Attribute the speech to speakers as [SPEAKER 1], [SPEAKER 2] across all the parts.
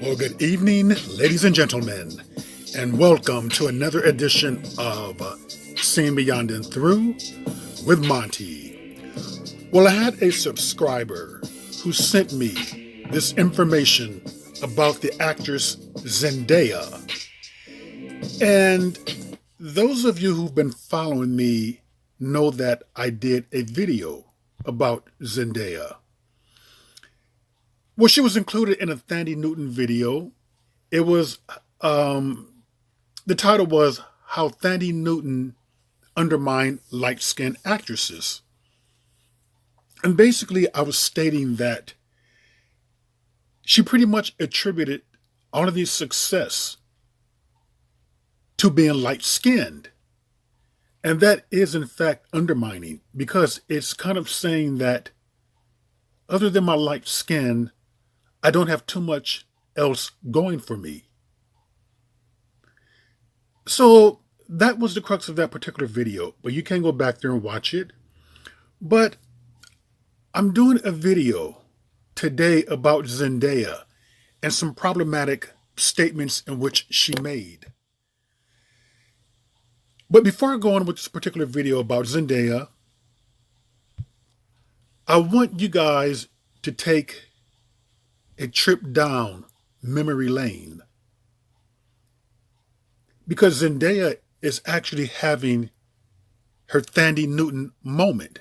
[SPEAKER 1] Well, good evening, ladies and gentlemen, and welcome to another edition of Seeing Beyond and Through with Monty. Well, I had a subscriber who sent me this information about the actress Zendaya. And those of you who've been following me know that I did a video about Zendaya. Well, she was included in a Thandie Newton video. It was, the title was How Thandie Newton Undermined Light-Skinned Actresses. And basically, I was stating that she pretty much attributed all of this success to being light-skinned. And that is, in fact, undermining, because it's kind of saying that other than my light skin, I don't have too much else going for me. So that was the crux of that particular video, but you can go back there and watch it. But I'm doing a video today about Zendaya and some problematic statements in which she made. But before I go on with this particular video about Zendaya, I want you guys to take a trip down memory lane, because Zendaya is actually having her Thandie Newton moment.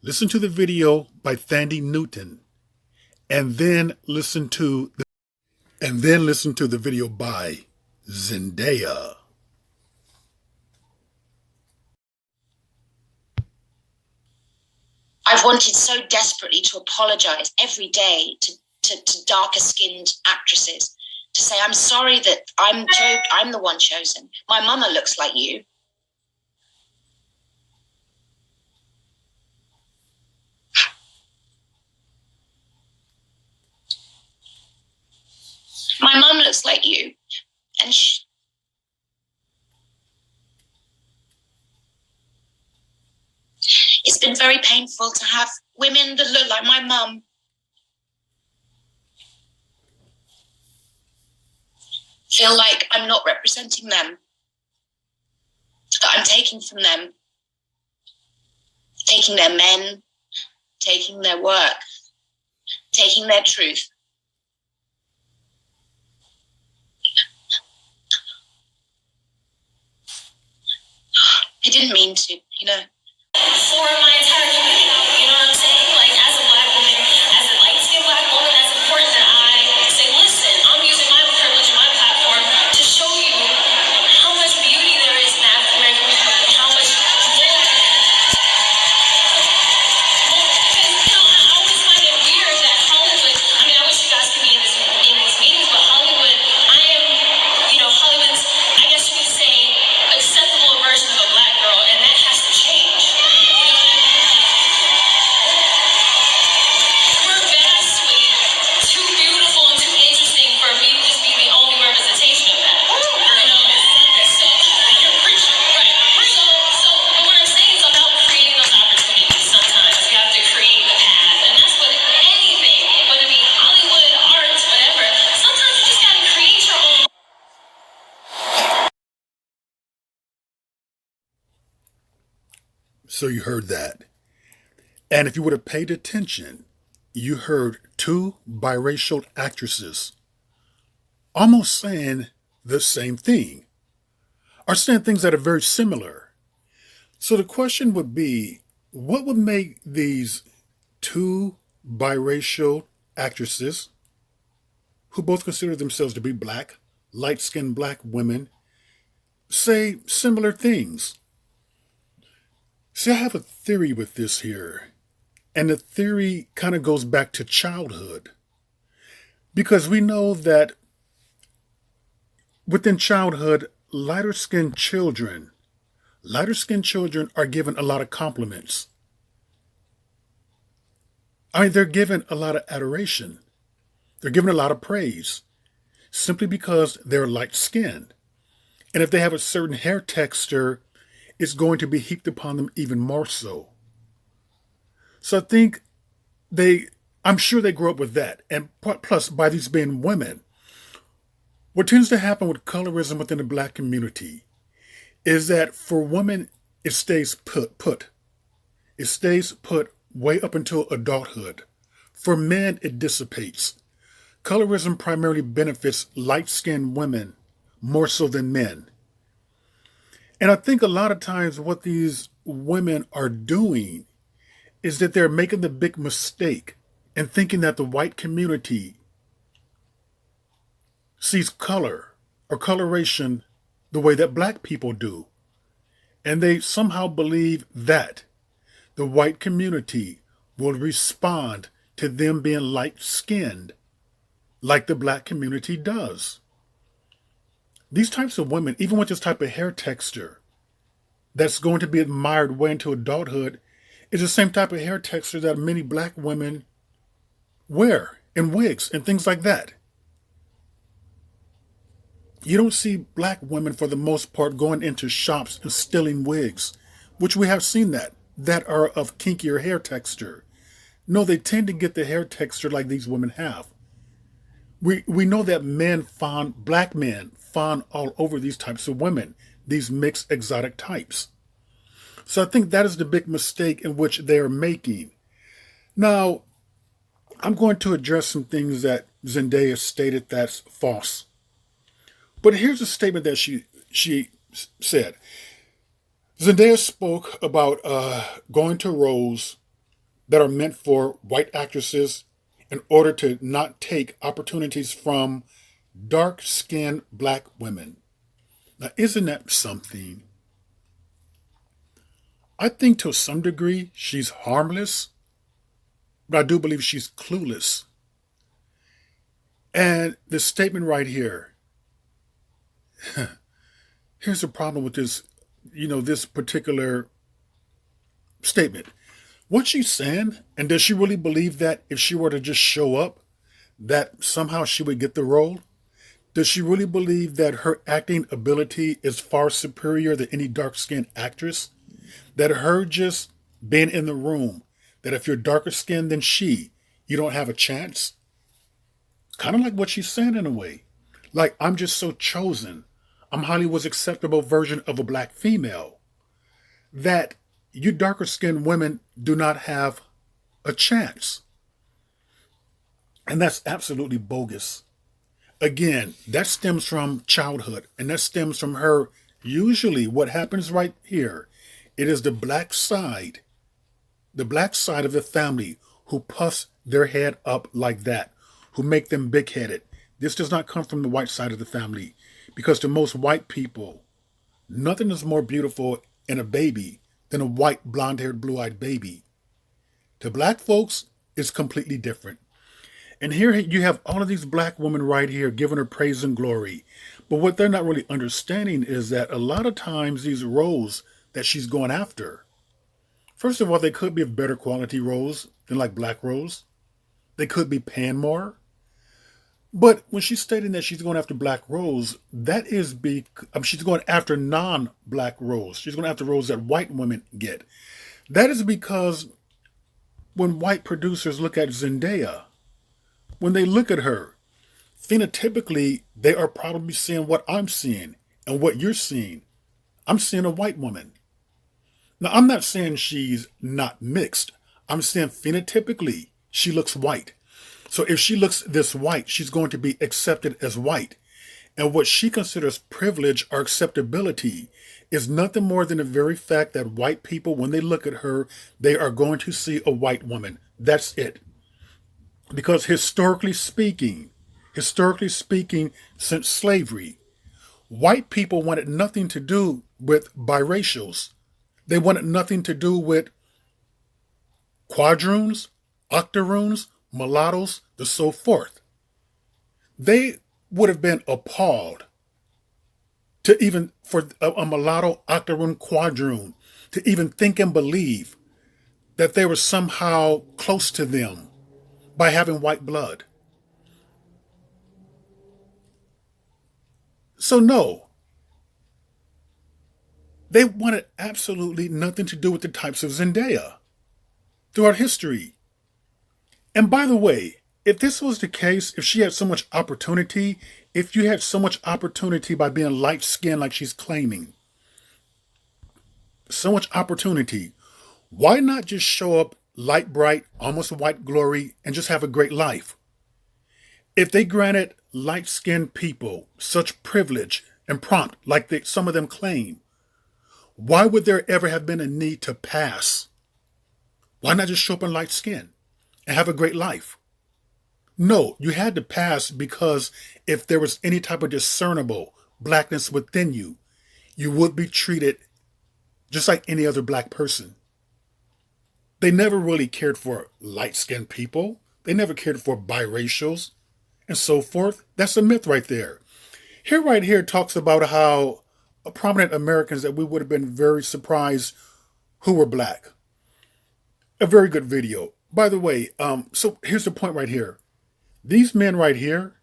[SPEAKER 1] Listen to the video by Thandie Newton, and then listen to the video by Zendaya.
[SPEAKER 2] I've wanted so desperately to apologize every day to darker skinned actresses, to say, I'm sorry that I'm the one chosen. My mama looks like you. My mum looks like you. And it's been very painful to have women that look like my mum feel like I'm not representing them, that I'm taking from them, taking their men, taking their work, taking their truth. I didn't mean to, you know. For my entire community, you know what I'm saying? Like, as a black woman, as a light-skinned black woman, that's important that I say, listen, I'm using my privilege and my platform to show you how much beauty there is in African American community, how much more. Because, you know, I always find it weird that Hollywood, I mean, I wish you guys could be in these meetings, but Hollywood, I am, you know, Hollywood's, I guess you could say, acceptable version of a black girl, and that has to change.
[SPEAKER 1] So you heard that. And if you would have paid attention, you heard two biracial actresses almost saying the same thing, or saying things that are very similar. So the question would be, what would make these two biracial actresses, who both consider themselves to be black, light-skinned black women, say similar things? See, I have a theory with this here, and the theory kind of goes back to childhood, because we know that within childhood, lighter-skinned children are given a lot of compliments. I mean, they're given a lot of adoration. They're given a lot of praise, simply because they're light-skinned. And if they have a certain hair texture, it's going to be heaped upon them even more so. So I think I'm sure they grew up with that. And plus, by these being women, what tends to happen with colorism within the black community is that for women, it stays put. It stays put way up until adulthood. For men, it dissipates. Colorism primarily benefits light-skinned women more so than men. And I think a lot of times what these women are doing is that they're making the big mistake in thinking that the white community sees color or coloration the way that black people do. And they somehow believe that the white community will respond to them being light skinned like the black community does. These types of women, even with this type of hair texture that's going to be admired way into adulthood, is the same type of hair texture that many black women wear in wigs and things like that. You don't see black women, for the most part, going into shops and stealing wigs, which we have seen that are of kinkier hair texture. No, they tend to get the hair texture like these women have. We know that black men fawn all over these types of women, these mixed exotic types. So I think that is the big mistake in which they are making. Now, I'm going to address some things that Zendaya stated that's false. But here's a statement that she said. Zendaya spoke about going to roles that are meant for white actresses in order to not take opportunities from dark-skinned black women. Now, isn't that something? I think to some degree she's harmless, but I do believe she's clueless. And the statement right here, here's the problem with this particular statement. What she's saying, and does she really believe that if she were to just show up, that somehow she would get the role? Does she really believe that her acting ability is far superior than any dark-skinned actress? That her just being in the room, that if you're darker skinned than she, you don't have a chance? Kind of like what she's saying in a way. Like, I'm just so chosen. I'm Hollywood's acceptable version of a black female. That you darker skinned women do not have a chance. And that's absolutely bogus. Again, that stems from childhood, and that stems from her. Usually what happens right here, it is the black side of the family who puffs their head up like that, who make them big-headed. This does not come from the white side of the family, because to most white people, nothing is more beautiful in a baby than a white, blonde-haired, blue-eyed baby. To black folks, it's completely different. And here you have all of these black women right here giving her praise and glory. But what they're not really understanding is that a lot of times these roles that she's going after, first of all, they could be of better quality roles than like black roles. They could be paying more. But when she's stating that she's going after black roles, that is she's going after non-black roles. She's going after roles that white women get. That is because when white producers look at Zendaya, when they look at her, phenotypically, they are probably seeing what I'm seeing and what you're seeing. I'm seeing a white woman. Now, I'm not saying she's not mixed. I'm saying phenotypically, she looks white. So if she looks this white, she's going to be accepted as white. And what she considers privilege or acceptability is nothing more than the very fact that white people, when they look at her, they are going to see a white woman. That's it. Because historically speaking, since slavery, white people wanted nothing to do with biracials. They wanted nothing to do with quadroons, octoroons, mulattoes, and so forth. They would have been appalled to even for a mulatto, octoroon, quadroon to even think and believe that they were somehow close to them by having white blood. So no, they wanted absolutely nothing to do with the types of Zendaya throughout history. And by the way, if this was the case, if she had so much opportunity, if you had so much opportunity by being light skinned like she's claiming, so much opportunity, why not just show up light bright, almost white glory, and just have a great life? If they granted light skinned people such privilege and prompt like some of them claim, why would there ever have been a need to pass? Why not just show up in light skin and have a great life? No, you had to pass because if there was any type of discernible blackness within you, you would be treated just like any other black person. They never really cared for light-skinned people. They never cared for biracials and so forth. That's a myth right there. Right here talks about how prominent Americans that we would have been very surprised who were black. A very good video. By the way, so here's the point right here. These men right here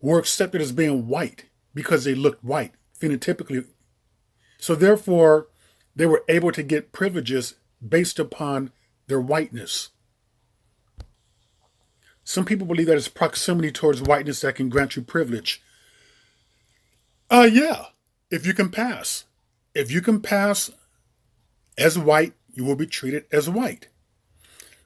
[SPEAKER 1] were accepted as being white because they looked white phenotypically. So therefore, they were able to get privileges based upon their whiteness. Some people believe that it's proximity towards whiteness that can grant you privilege. Yeah, if you can pass. If you can pass as white, you will be treated as white.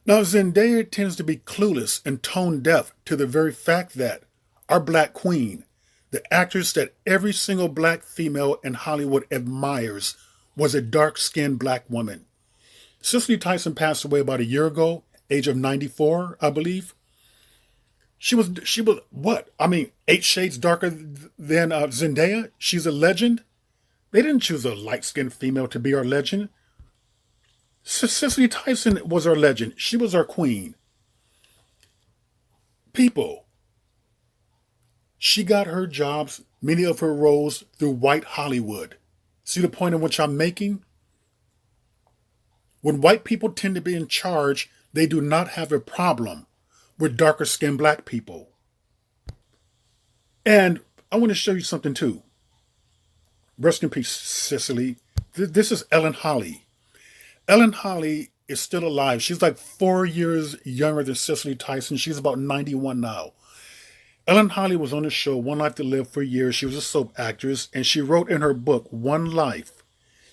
[SPEAKER 1] Now, Zendaya tends to be clueless and tone deaf to the very fact that our black queen, the actress that every single black female in Hollywood admires, was a dark-skinned black woman. Cincy Tyson passed away about a year ago, age of 94, I believe. She was what? I mean, 8 shades darker than Zendaya. She's a legend. They didn't choose a light-skinned female to be our legend. Cincy Tyson was our legend. She was our queen. People, she got her jobs, many of her roles, through white Hollywood. See the point in which I'm making? When white people tend to be in charge, they do not have a problem with darker skinned black people. And I want to show you something too. Rest in peace, Cicely. This is Ellen Holly. Ellen Holly is still alive. She's like 4 years younger than Cincy Tyson. She's about 91 now. Ellen Holly was on the show One Life to Live for years. She was a soap actress, and she wrote in her book, One Life,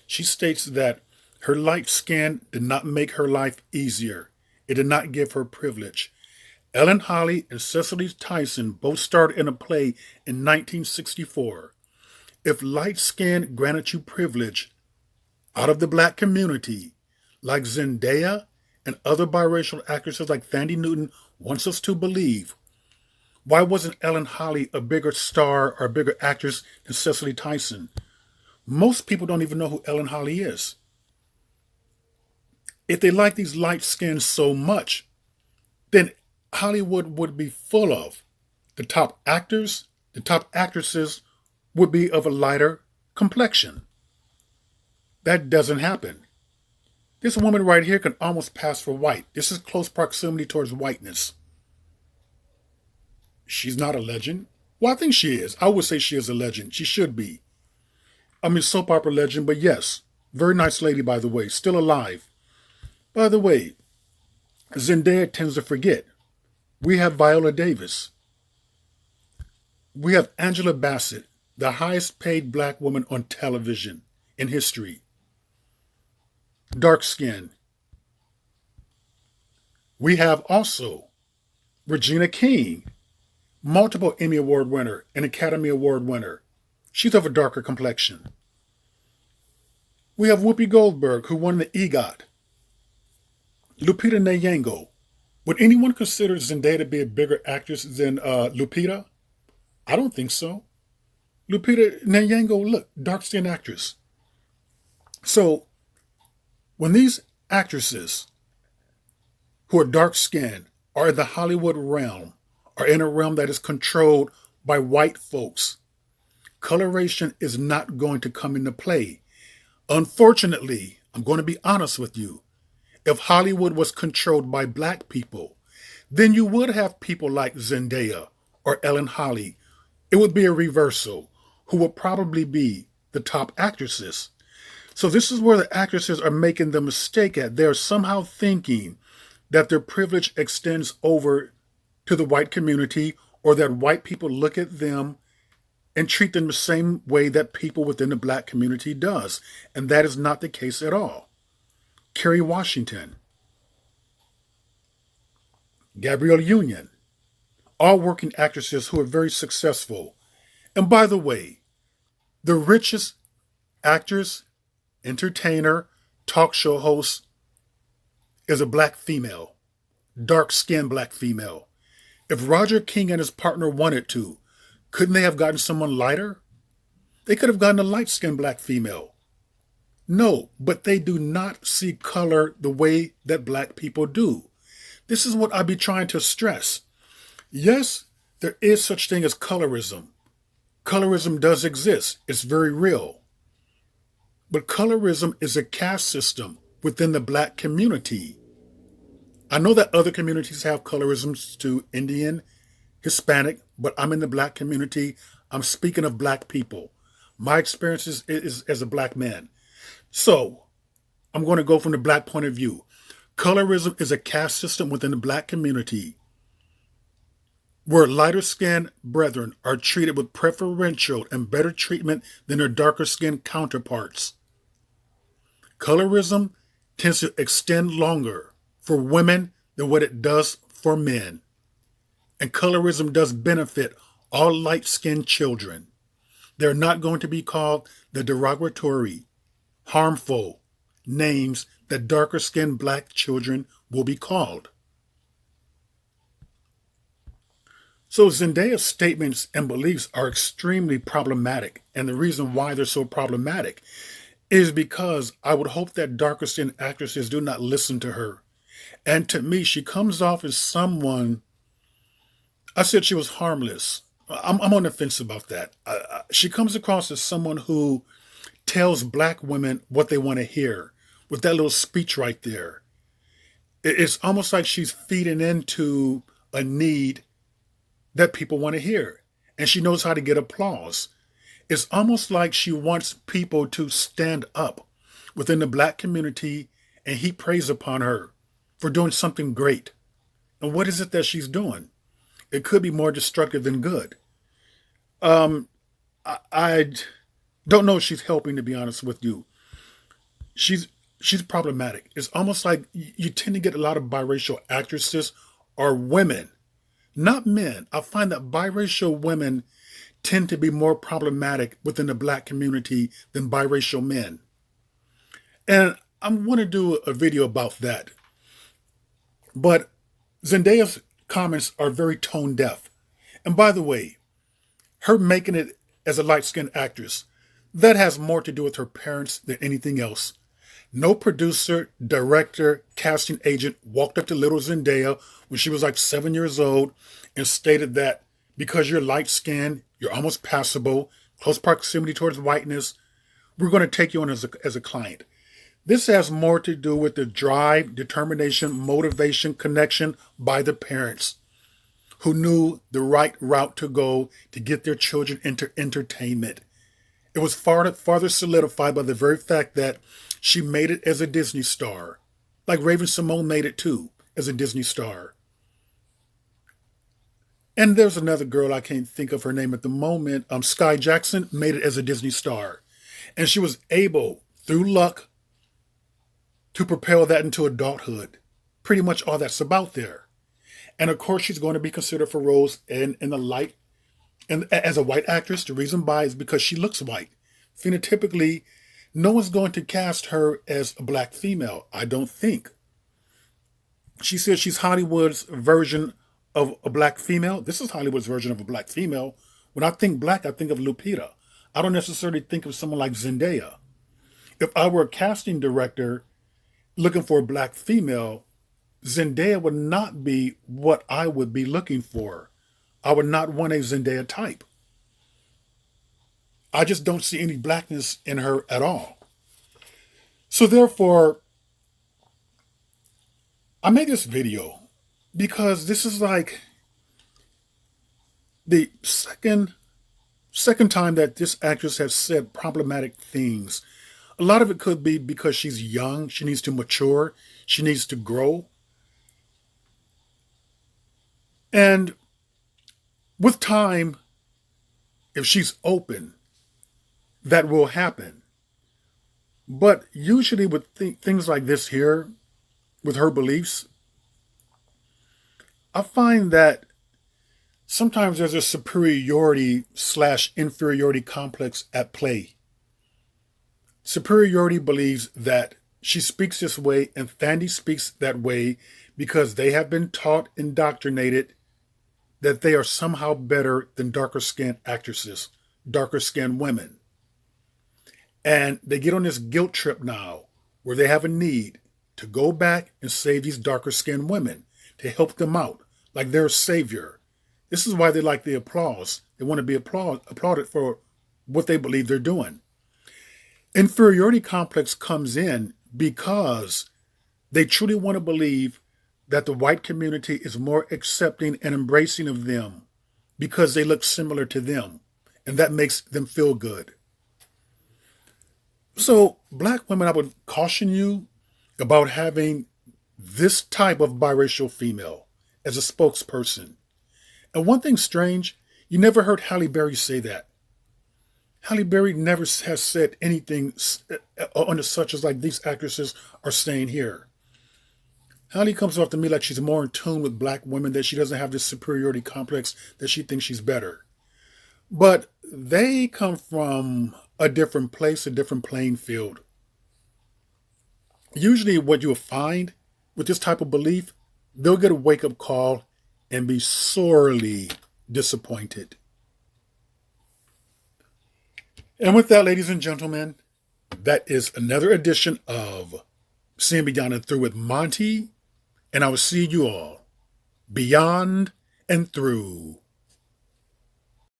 [SPEAKER 1] she states that her light skin did not make her life easier. It did not give her privilege. Ellen Holly and Cincy Tyson both starred in a play in 1964. If light skin granted you privilege out of the black community, like Zendaya and other biracial actresses like Thandie Newton wants us to believe, why wasn't Ellen Holly a bigger star or a bigger actress than Cincy Tyson? Most people don't even know who Ellen Holly is. If they like these light skins so much, then Hollywood would be full of the top actors, the top actresses would be of a lighter complexion. That doesn't happen. This woman right here can almost pass for white. This is close proximity towards whiteness. She's not a legend. Well, I think she is. I would say she is a legend. She should be. I mean, soap opera legend, but yes. Very nice lady, by the way. Still alive. By the way, Zendaya tends to forget. We have Viola Davis. We have Angela Bassett, the highest paid black woman on television in history. Dark skin. We have also Regina King, multiple Emmy Award winner and Academy Award winner. She's of a darker complexion. We have Whoopi Goldberg, who won the EGOT. Lupita Nyongo. Would anyone consider Zendaya to be a bigger actress than Lupita? I don't think so. Lupita Nyongo, look, dark-skinned actress. So, when these actresses who are dark-skinned are in the Hollywood realm, are in a realm that is controlled by white folks, coloration is not going to come into play. Unfortunately, I'm going to be honest with you. If Hollywood was controlled by black people, then you would have people like Zendaya or Ellen Holly. It would be a reversal, who would probably be the top actresses. So this is where the actresses are making the mistake at. They're somehow thinking that their privilege extends over to the white community, or that white people look at them and treat them the same way that people within the black community does. And that is not the case at all. Kerry Washington, Gabrielle Union, all working actresses who are very successful. And by the way, the richest actress, entertainer, talk show host is a black female, dark-skinned black female. If Roger King and his partner wanted to, couldn't they have gotten someone lighter? They could have gotten a light-skinned black female. No, but they do not see color the way that black people do. This is what I be trying to stress. Yes, there is such thing as colorism. Colorism does exist. It's very real. But colorism is a caste system within the black community. I know that other communities have colorisms to Indian, Hispanic, but I'm in the black community. I'm speaking of black people. My experience is as a black man. So I'm going to go from the black point of view. Colorism is a caste system within the black community where lighter skinned brethren are treated with preferential and better treatment than their darker skinned counterparts. Colorism tends to extend longer for women than what it does for men. And colorism does benefit all light-skinned children. They're not going to be called the derogatory, harmful names that darker-skinned black children will be called. So Zendaya's statements and beliefs are extremely problematic, and the reason why they're so problematic is because I would hope that darker-skinned actresses do not listen to her. And to me, she comes off as someone, I said she was harmless. I'm on the fence about that. She comes across as someone who tells black women what they want to hear with that little speech right there. It's almost like she's feeding into a need that people want to hear. And she knows how to get applause. It's almost like she wants people to stand up within the black community and heap praise upon her for doing something great. And what is it that she's doing? It could be more destructive than good. I don't know if she's helping, to be honest with you. She's problematic. It's almost like you tend to get a lot of biracial actresses or women, not men. I find that biracial women tend to be more problematic within the black community than biracial men. And I want to do a video about that. But Zendaya's comments are very tone deaf. And by the way, her making it as a light-skinned actress, that has more to do with her parents than anything else. No producer, director, casting agent walked up to little Zendaya when she was like 7 years old and stated that because you're light-skinned, you're almost passable, close proximity towards whiteness, we're going to take you on as a client. This has more to do with the drive, determination, motivation, connection by the parents who knew the right route to go to get their children into entertainment. It was farther solidified by the very fact that she made it as a Disney star, like Raven Simone made it too, as a Disney star. And there's another girl, I can't think of her name at the moment, Sky Jackson, made it as a Disney star. And she was able, through luck, to propel that into adulthood. Pretty much all that's about there. And of course, she's going to be considered for roles in the light. And as a white actress, the reason why is because she looks white. Phenotypically, no one's going to cast her as a black female, I don't think. She says she's Hollywood's version of a black female. This is Hollywood's version of a black female. When I think black, I think of Lupita. I don't necessarily think of someone like Zendaya. If I were a casting director looking for a black female, Zendaya would not be what I would be looking for. I would not want a Zendaya type. I just don't see any blackness in her at all. So therefore, I made this video because this is like the second time that this actress has said problematic things. A lot of it could be because she's young. She needs to mature. She needs to grow. And with time, if she's open, that will happen. But usually with things like this here, with her beliefs, I find that sometimes there's a superiority slash inferiority complex at play. Superiority believes that she speaks this way and Thandie speaks that way because they have been taught, indoctrinated, that they are somehow better than darker skinned actresses, darker skinned women. And they get on this guilt trip now where they have a need to go back and save these darker skinned women, to help them out, like they're a savior. This is why they like the applause. They want to be applauded for what they believe they're doing. Inferiority complex comes in because they truly want to believe that the white community is more accepting and embracing of them because they look similar to them, and that makes them feel good. So, black women, I would caution you about having this type of biracial female as a spokesperson. And one thing strange, you never heard Halle Berry say that. Halle Berry never has said anything on the such as like these actresses are saying here. Halle comes off to me like she's more in tune with black women, that she doesn't have this superiority complex, that she thinks she's better. But they come from a different place, a different playing field. Usually what you'll find with this type of belief, they'll get a wake-up call and be sorely disappointed. And with that, ladies and gentlemen, that is another edition of Seeing Beyond and Through with Monty, and I will see you all beyond and through.